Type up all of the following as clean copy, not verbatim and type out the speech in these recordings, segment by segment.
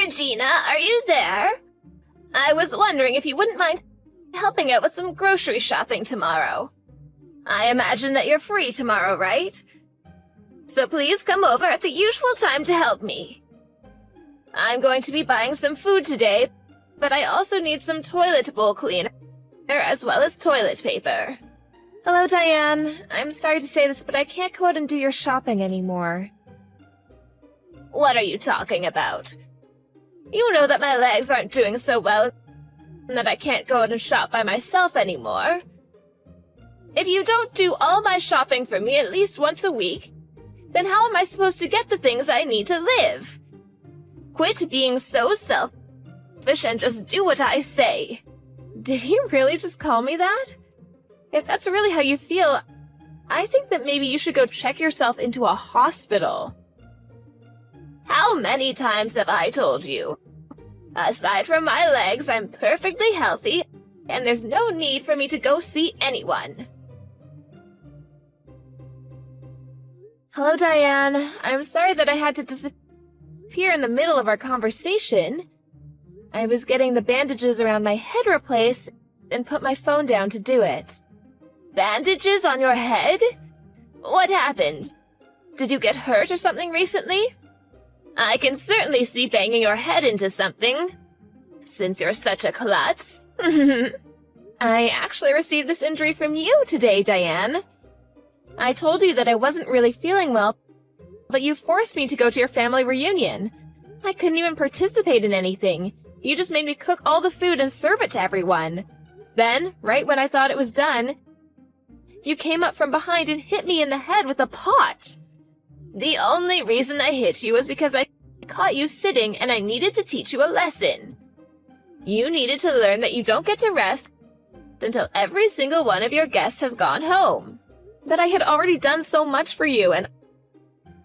Regina, are you there? I was wondering if you wouldn't mind helping out with some grocery shopping tomorrow. I imagine that you're free tomorrow, right? So please come over at the usual time to help me. I'm going to be buying some food today, but I also need some toilet bowl cleaner as well as toilet paper. Hello, Diane. I'm sorry to say this, but I can't go out and do your shopping anymore. What are you talking about? You know that my legs aren't doing so well and that I can't go out and shop by myself anymore. If you don't do all my shopping for me at least once a week, then how am I supposed to get the things I need to live? Quit being so selfish and just do what I say. Did you really just call me that? If that's really how you feel, I think that maybe you should go check yourself into a hospital. How many times have I told you? Aside from my legs, I'm perfectly healthy, and there's no need for me to go see anyone. Hello, Diane. I'm sorry that I had to disappear in the middle of our conversation. I was getting the bandages around my head replaced and put my phone down to do it. Bandages on your head? What happened? Did you get hurt or something recently? I can certainly see banging your head into something, since you're such a klutz. I actually received this injury from you today, Diane. I told you that I wasn't really feeling well, but you forced me to go to your family reunion. I couldn't even participate in anything. You just made me cook all the food and serve it to everyone. Then, right when I thought it was done, you came up from behind and hit me in the head with a pot. The only reason I hit you was because I caught you sitting and I needed to teach you a lesson. You needed to learn that you don't get to rest until every single one of your guests has gone home. But I had already done so much for you, and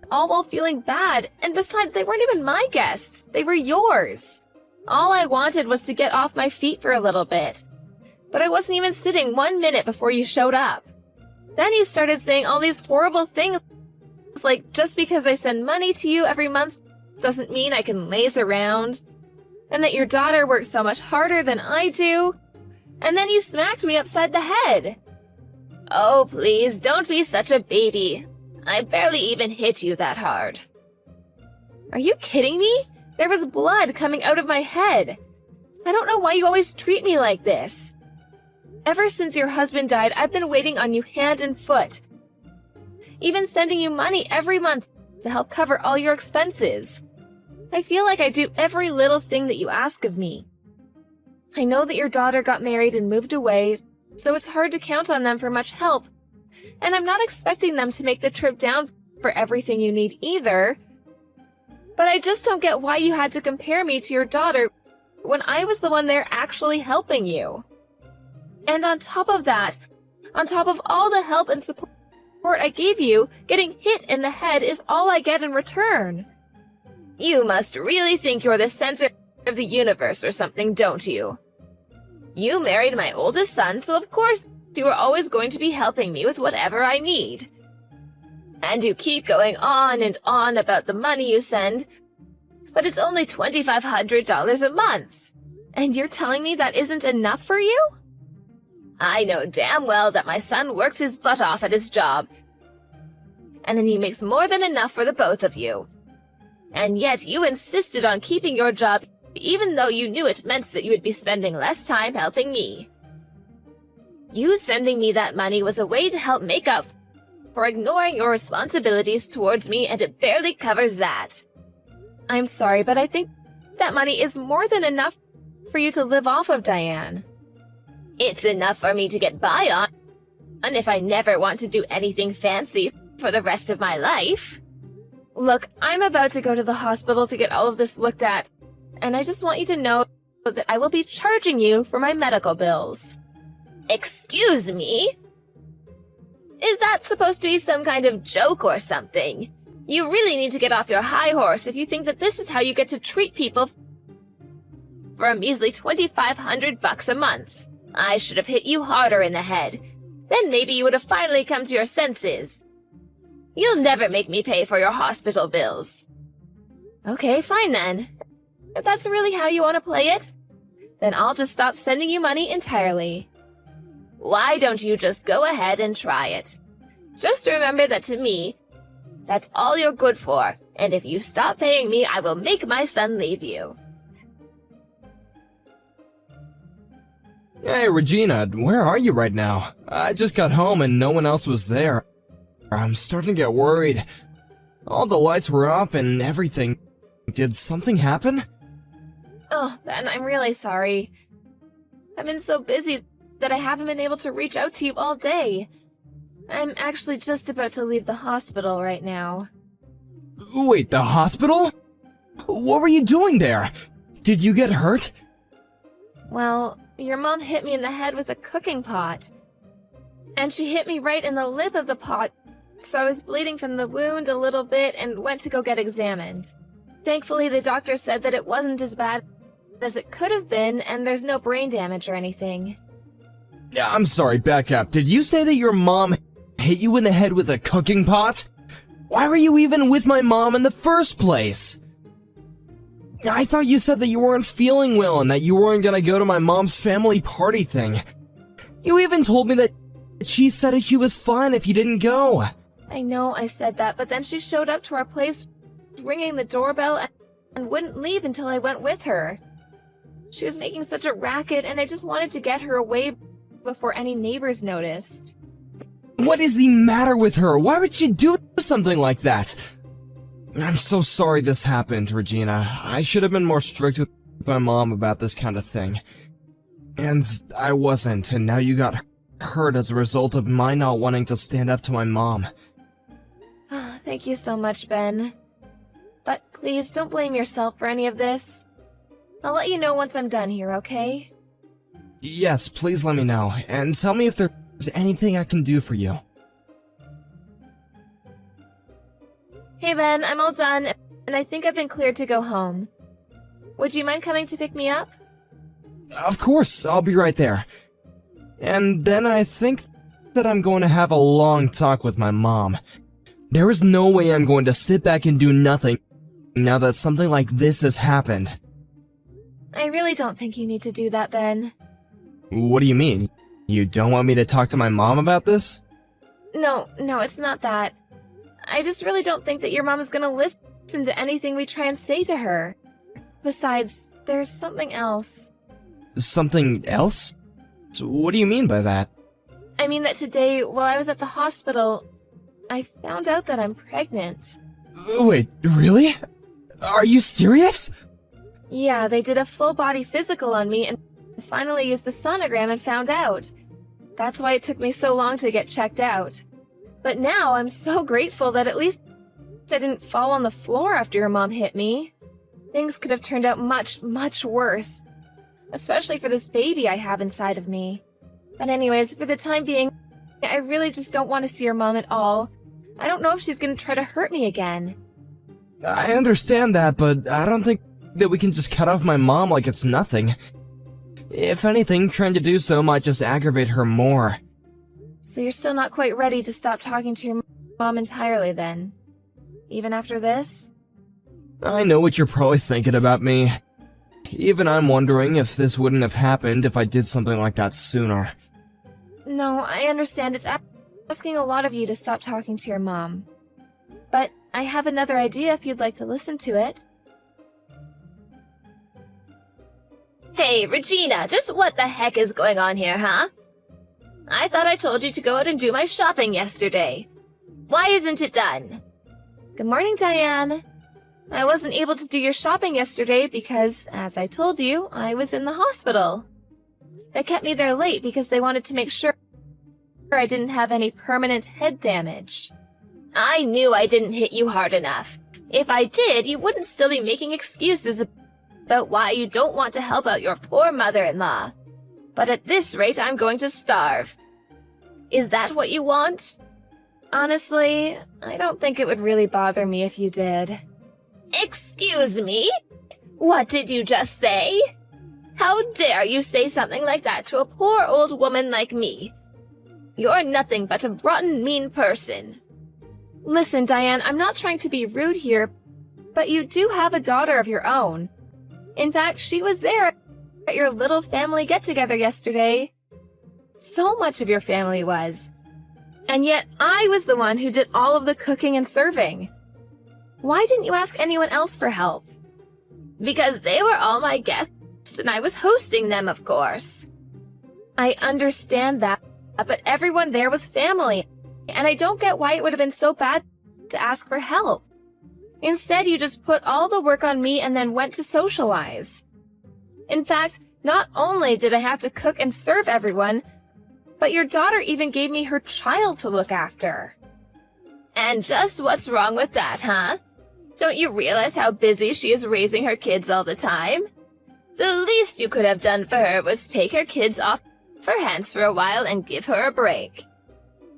all while feeling bad, and besides, they weren't even my guests. They were yours. All I wanted was to get off my feet for a little bit. But I wasn't even sitting 1 minute before you showed up. Then you started saying all these horrible things, like just because I send money to you every month doesn't mean I can laze around, and that your daughter works so much harder than I do, and then you smacked me upside the head. Oh, please, don't be such a baby. I barely even hit you that hard. Are you kidding me? There was blood coming out of my head. I don't know why you always treat me like this. Ever since your husband died, I've been waiting on you hand and foot, even sending you money every month to help cover all your expenses. I feel like I do every little thing that you ask of me. I know that your daughter got married and moved away, so it's hard to count on them for much help. And I'm not expecting them to make the trip down for everything you need either. But I just don't get why you had to compare me to your daughter when I was the one there actually helping you. And on top of that, on top of all the help and support I gave you, getting hit in the head is all I get in return. You must really think you're the center of the universe or something, don't you? You married my oldest son, so of course you are always going to be helping me with whatever I need. And you keep going on and on about the money you send, but it's only $2,500 a month. And you're telling me that isn't enough for you? I know damn well that my son works his butt off at his job, and then he makes more than enough for the both of you. And yet you insisted on keeping your job even though you knew it meant that you would be spending less time helping me. You sending me that money was a way to help make up for ignoring your responsibilities towards me, and it barely covers that. I'm sorry, but I think that money is more than enough for you to live off of, Diane. It's enough for me to get by on, and if I never want to do anything fancy for the rest of my life. Look, I'm about to go to the hospital to get all of this looked at, and I just want you to know that I will be charging you for my medical bills. Excuse me? Is that supposed to be some kind of joke or something? You really need to get off your high horse if you think that this is how you get to treat people for a measly $2,500 a month. I should have hit you harder in the head. Then maybe you would have finally come to your senses. You'll never make me pay for your hospital bills. Okay, fine then. If that's really how you want to play it, then I'll just stop sending you money entirely. Why don't you just go ahead and try it? Just remember that to me, that's all you're good for, and if you stop paying me, I will make my son leave you. Hey, Regina, where are you right now? I just got home and no one else was there. I'm starting to get worried. All the lights were off and everything. Did something happen? Oh, Ben, I'm really sorry. I've been so busy that I haven't been able to reach out to you all day. I'm actually just about to leave the hospital right now. Wait, the hospital? What were you doing there? Did you get hurt? Well, your mom hit me in the head with a cooking pot. And she hit me right in the lip of the pot, so I was bleeding from the wound a little bit and went to go get examined. Thankfully, the doctor said that it wasn't as bad as it could have been, and there's no brain damage or anything. I'm sorry, back up. Did you say that your mom hit you in the head with a cooking pot? Why were you even with my mom in the first place? I thought you said that you weren't feeling well and that you weren't gonna go to my mom's family party thing. You even told me that she said that she was fine if you didn't go. I know I said that, but then she showed up to our place ringing the doorbell and wouldn't leave until I went with her. She was making such a racket and I just wanted to get her away before any neighbors noticed. What is the matter with her? Why would she do something like that? I'm so sorry this happened, Regina. I should have been more strict with my mom about this kind of thing. And I wasn't, and now you got hurt as a result of my not wanting to stand up to my mom. Thank you so much, Ben. But please don't blame yourself for any of this. I'll let you know once I'm done here, okay? Yes, please let me know, and tell me if there's anything I can do for you. Hey Ben, I'm all done, and I think I've been cleared to go home. Would you mind coming to pick me up? Of course, I'll be right there. And then I think that I'm going to have a long talk with my mom. There is no way I'm going to sit back and do nothing now that something like this has happened. I really don't think you need to do that, Ben. What do you mean? You don't want me to talk to my mom about this? No, it's not that. I just really don't think that your mom is gonna listen to anything we try and say to her. Besides, there's something else. Something else? What do you mean by that? I mean that today, while I was at the hospital, I found out that I'm pregnant. Wait, really? Are you serious? Yeah, they did a full-body physical on me and finally used the sonogram and found out. That's why it took me so long to get checked out. But now I'm so grateful that at least I didn't fall on the floor after your mom hit me. Things could have turned out much, much worse. Especially for this baby I have inside of me. But anyways, for the time being, I really just don't want to see your mom at all. I don't know if she's gonna try to hurt me again. I understand that, but I don't think that we can just cut off my mom like it's nothing. If anything, trying to do so might just aggravate her more. So you're still not quite ready to stop talking to your mom entirely then? Even after this? I know what you're probably thinking about me. Even I'm wondering if this wouldn't have happened if I did something like that sooner. No, I understand it's asking a lot of you to stop talking to your mom. But I have another idea if you'd like to listen to it. Hey, Regina, just what the heck is going on here, huh? I thought I told you to go out and do my shopping yesterday. Why isn't it done? Good morning, Diane. I wasn't able to do your shopping yesterday because, as I told you, I was in the hospital. They kept me there late because they wanted to make sure I didn't have any permanent head damage. I knew I didn't hit you hard enough. If I did, you wouldn't still be making excuses about why you don't want to help out your poor mother-in-law. But at this rate, I'm going to starve. Is that what you want? Honestly, I don't think it would really bother me if you did. Excuse me? What did you just say? How dare you say something like that to a poor old woman like me? You're nothing but a rotten, mean person. Listen, Diane, I'm not trying to be rude here, but you do have a daughter of your own. In fact, she was there at your little family get-together yesterday. So much of your family was. And yet I was the one who did all of the cooking and serving. Why didn't you ask anyone else for help? Because they were all my guests and I was hosting them, of course. I understand that, but everyone there was family, and I don't get why it would have been so bad to ask for help. Instead, you just put all the work on me and then went to socialize. In fact, not only did I have to cook and serve everyone, but your daughter even gave me her child to look after. And just what's wrong with that, huh? Don't you realize how busy she is raising her kids all the time? The least you could have done for her was take her kids off her hands for a while and give her a break.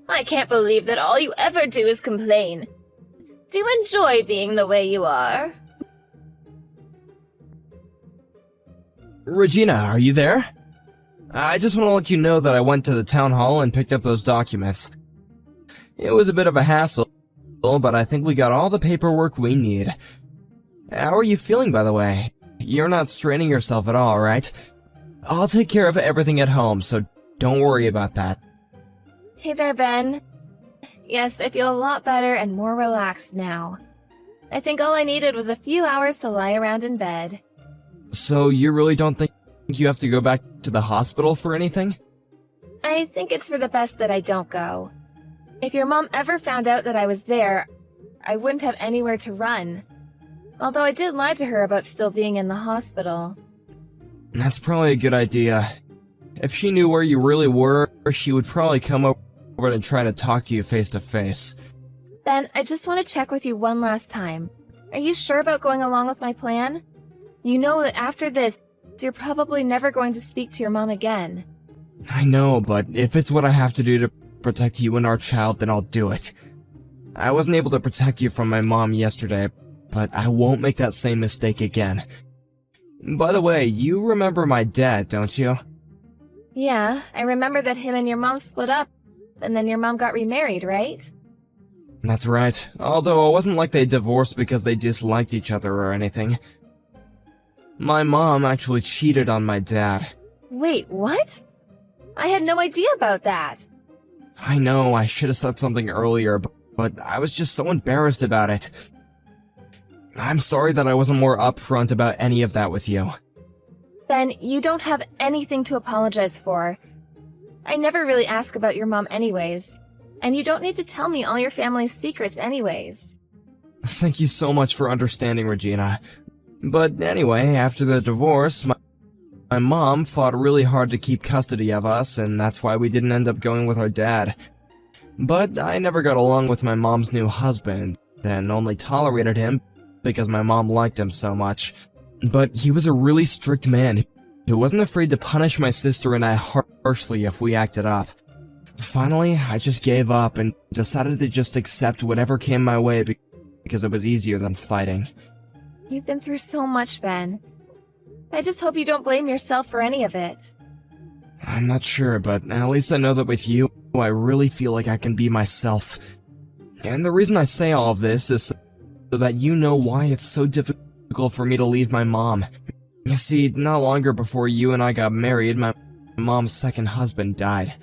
I can't believe that all you ever do is complain. Do you enjoy being the way you are? Regina, are you there? I just want to let you know that I went to the town hall and picked up those documents. It was a bit of a hassle, but I think we got all the paperwork we need. How are you feeling, by the way? You're not straining yourself at all, right? I'll take care of everything at home, so don't worry about that. Hey there, Ben. Yes, I feel a lot better and more relaxed now. I think all I needed was a few hours to lie around in bed. So you really don't think you have to go back to the hospital for anything? I think it's for the best that I don't go. If your mom ever found out that I was there, I wouldn't have anywhere to run. Although I did lie to her about still being in the hospital. That's probably a good idea. If she knew where you really were, she would probably come over and try to talk to you face to face. Ben, I just want to check with you one last time. Are you sure about going along with my plan? You know that after this, you're probably never going to speak to your mom again. I know, but if it's what I have to do to protect you and our child, then I'll do it. I wasn't able to protect you from my mom yesterday, but I won't make that same mistake again. By the way, you remember my dad, don't you? Yeah, I remember that him and your mom split up, and then your mom got remarried, right? That's right, although it wasn't like they divorced because they disliked each other or anything. My mom actually cheated on my dad. Wait, what? I had no idea about that. I know, I should have said something earlier, but I was just so embarrassed about it. I'm sorry that I wasn't more upfront about any of that with you. Ben, you don't have anything to apologize for. I never really ask about your mom anyways, and you don't need to tell me all your family's secrets anyways. Thank you so much for understanding, Regina. But anyway, after the divorce, my mom fought really hard to keep custody of us, and that's why we didn't end up going with our dad. But I never got along with my mom's new husband, and only tolerated him because my mom liked him so much. But he was a really strict man who wasn't afraid to punish my sister and I harshly if we acted up. Finally, I just gave up and decided to just accept whatever came my way because it was easier than fighting. You've been through so much, Ben. I just hope you don't blame yourself for any of it. I'm not sure, but at least I know that with you, I really feel like I can be myself. And the reason I say all of this is so that you know why it's so difficult for me to leave my mom. You see, not longer before you and I got married, my mom's second husband died.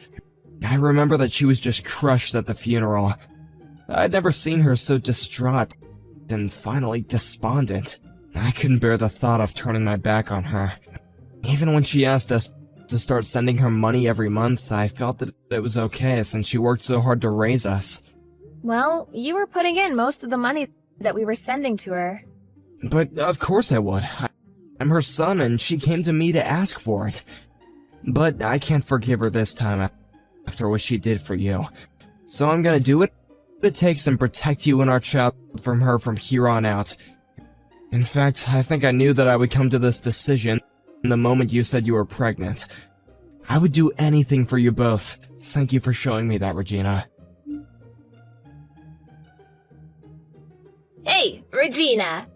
I remember that she was just crushed at the funeral. I'd never seen her so distraught and finally despondent. I couldn't bear the thought of turning my back on her. Even when she asked us to start sending her money every month, I felt that it was okay since she worked so hard to raise us. Well, you were putting in most of the money that we were sending to her. But of course I would. I'm her son and she came to me to ask for it. But I can't forgive her this time after what she did for you. So I'm gonna do what it takes and protect you and our child from her from here on out. In fact, I think I knew that I would come to this decision the moment you said you were pregnant. I would do anything for you both. Thank you for showing me that, Regina. Hey, Regina!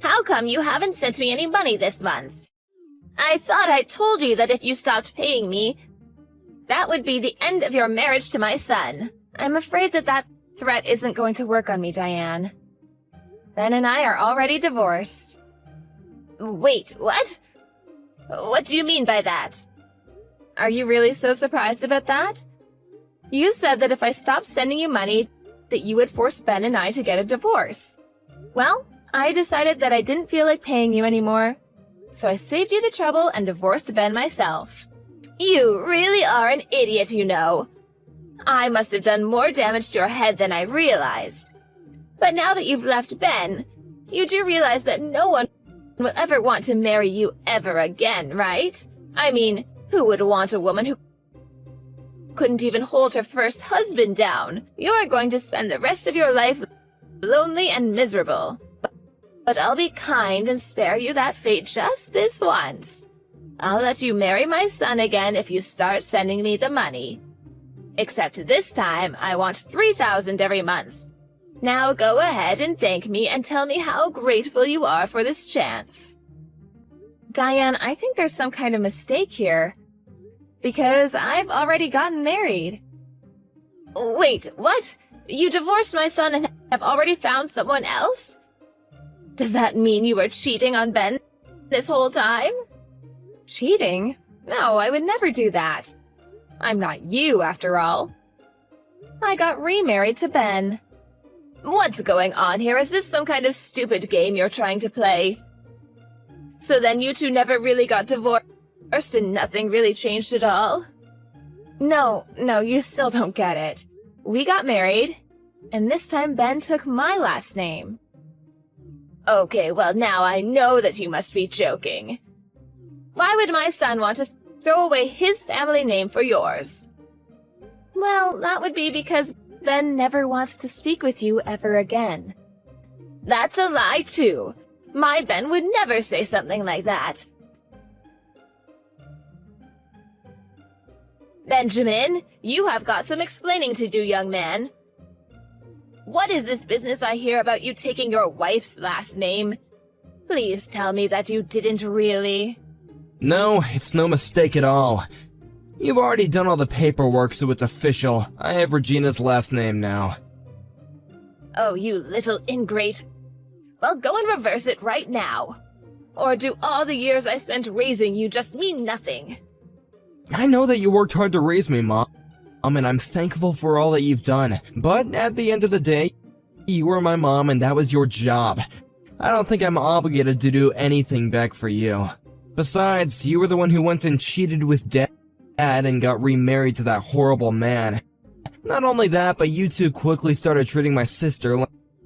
How come you haven't sent me any money this month? I thought I told you that if you stopped paying me, that would be the end of your marriage to my son. I'm afraid that threat isn't going to work on me, Diane. Ben and I are already divorced. Wait, what? What do you mean by that? Are you really so surprised about that? You said that if I stopped sending you money, that you would force Ben and I to get a divorce. Well, I decided that I didn't feel like paying you anymore, so I saved you the trouble and divorced Ben myself. You really are an idiot, you know. I must have done more damage to your head than I realized. But now that you've left Ben, you do realize that no one will ever want to marry you ever again, right? I mean, who would want a woman who couldn't even hold her first husband down? You're going to spend the rest of your life lonely and miserable. But I'll be kind and spare you that fate just this once. I'll let you marry my son again if you start sending me the money. Except this time, I want 3,000 every month. Now go ahead and thank me and tell me how grateful you are for this chance. Diane, I think there's some kind of mistake here. Because I've already gotten married. Wait, what? You divorced my son and have already found someone else? Does that mean you were cheating on Ben this whole time? Cheating? No, I would never do that. I'm not you, after all. I got remarried to Ben. What's going on here? Is this some kind of stupid game you're trying to play? So then you two never really got divorced and nothing really changed at all? No, you still don't get it. We got married, and this time Ben took my last name. Okay, well now I know that you must be joking. Why would my son want to throw away his family name for yours? Well, that would be because Ben never wants to speak with you ever again. That's a lie too. My Ben would never say something like that. Benjamin, you have got some explaining to do, young man. What is this business I hear about you taking your wife's last name? Please tell me that you didn't really. No, it's no mistake at all. You've already done all the paperwork, so it's official. I have Regina's last name now. Oh, you little ingrate. Well, go and reverse it right now. Or do all the years I spent raising you just mean nothing? I know that you worked hard to raise me, Mom, and I'm thankful for all that you've done. But at the end of the day, you were my mom and that was your job. I don't think I'm obligated to do anything back for you. Besides, you were the one who went and cheated with Dad and got remarried to that horrible man. Not only that, but you two quickly started treating my sister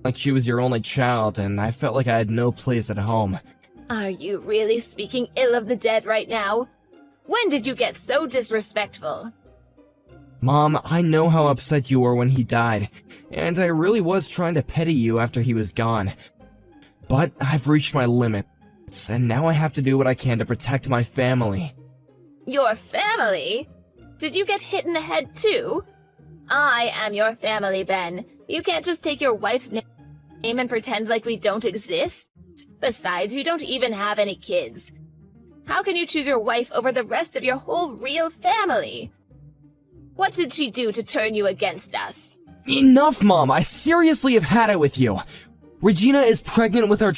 like she was your only child, and I felt like I had no place at home. Are you really speaking ill of the dead right now? When did you get so disrespectful? Mom, I know how upset you were when he died, and I really was trying to pity you after he was gone. But I've reached my limits, and now I have to do what I can to protect my family. Your family? Did you get hit in the head too? I am your family, Ben. You can't just take your wife's name and pretend like we don't exist. Besides, you don't even have any kids. How can you choose your wife over the rest of your whole real family? What did she do to turn you against us? Enough, Mom! I seriously have had it with you! Regina is pregnant with our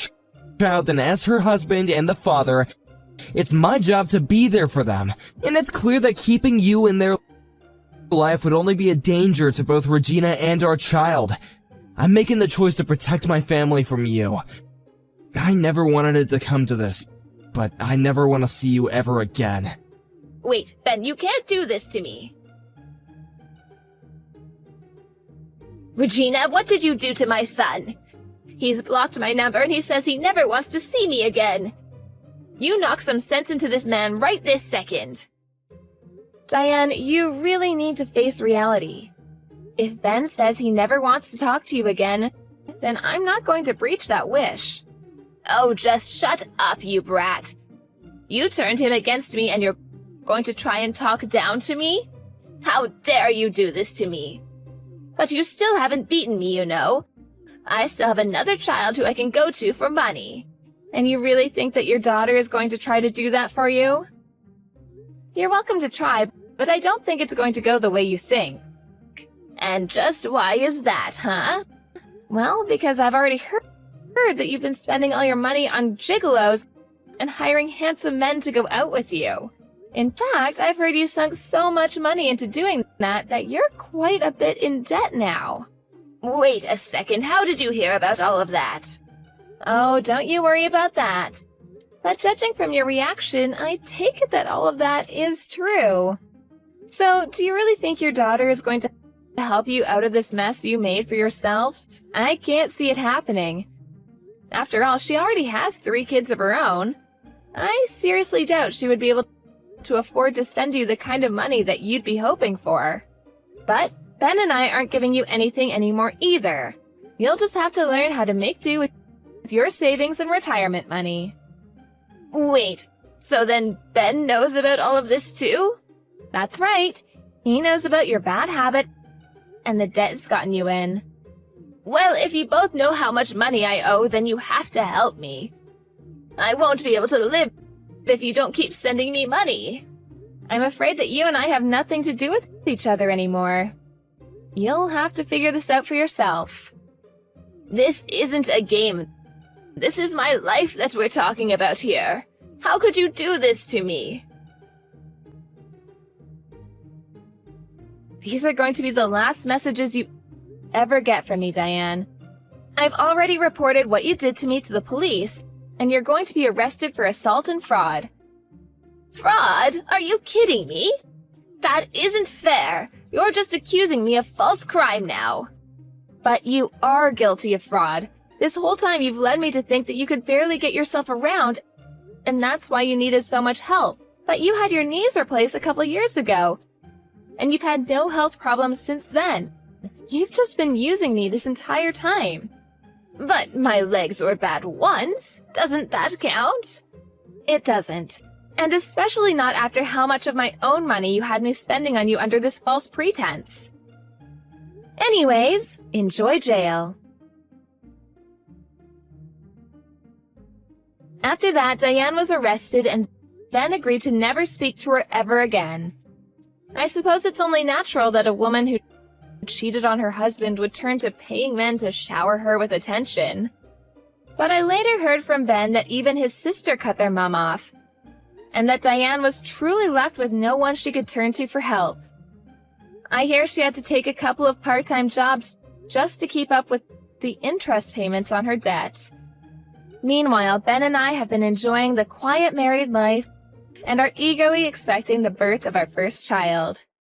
child, and as her husband and the father, it's my job to be there for them. And it's clear that keeping you in their life would only be a danger to both Regina and our child. I'm making the choice to protect my family from you. I never wanted it to come to this, but I never want to see you ever again. Wait, Ben, you can't do this to me. Regina, what did you do to my son? He's blocked my number and he says he never wants to see me again. You knock some sense into this man right this second. Diane, you really need to face reality. If Ben says he never wants to talk to you again, then I'm not going to breach that wish. Oh, just shut up, you brat. You turned him against me and you're going to try and talk down to me? How dare you do this to me? But you still haven't beaten me, you know. I still have another child who I can go to for money. And you really think that your daughter is going to try to do that for you? You're welcome to try, but I don't think it's going to go the way you think. And just why is that, huh? Well, because I've already heard that you've been spending all your money on gigolos and hiring handsome men to go out with you. In fact, I've heard you sunk so much money into doing that you're quite a bit in debt now. Wait a second, how did you hear about all of that? Oh, don't you worry about that. But judging from your reaction, I take it that all of that is true. So, do you really think your daughter is going to help you out of this mess you made for yourself? I can't see it happening. After all, she already has 3 kids of her own. I seriously doubt she would be able to afford to send you the kind of money that you'd be hoping for. But Ben and I aren't giving you anything anymore either. You'll just have to learn how to make do with your savings and retirement money. Wait, so then Ben knows about all of this too? That's right. He knows about your bad habit and the debt it's gotten you in. Well, if you both know how much money I owe, then you have to help me. I won't be able to live if you don't keep sending me money. I'm afraid that you and I have nothing to do with each other anymore. You'll have to figure this out for yourself. This isn't a game. This is my life that we're talking about here. How could you do this to me? These are going to be the last messages you ever get from me, Diane. I've already reported what you did to me to the police, and you're going to be arrested for assault and fraud. Fraud? Are you kidding me? That isn't fair. You're just accusing me of false crime now. But you are guilty of fraud. This whole time you've led me to think that you could barely get yourself around, and that's why you needed so much help. But you had your knees replaced a couple years ago, and you've had no health problems since then. You've just been using me this entire time. But my legs were bad once. Doesn't that count? It doesn't. And especially not after how much of my own money you had me spending on you under this false pretense. Anyways, enjoy jail. After that, Diane was arrested and Ben agreed to never speak to her ever again. I suppose it's only natural that a woman who cheated on her husband would turn to paying men to shower her with attention. But I later heard from Ben that even his sister cut their mom off, and that Diane was truly left with no one she could turn to for help. I hear she had to take a couple of part-time jobs just to keep up with the interest payments on her debt. Meanwhile, Ben and I have been enjoying the quiet married life and are eagerly expecting the birth of our first child.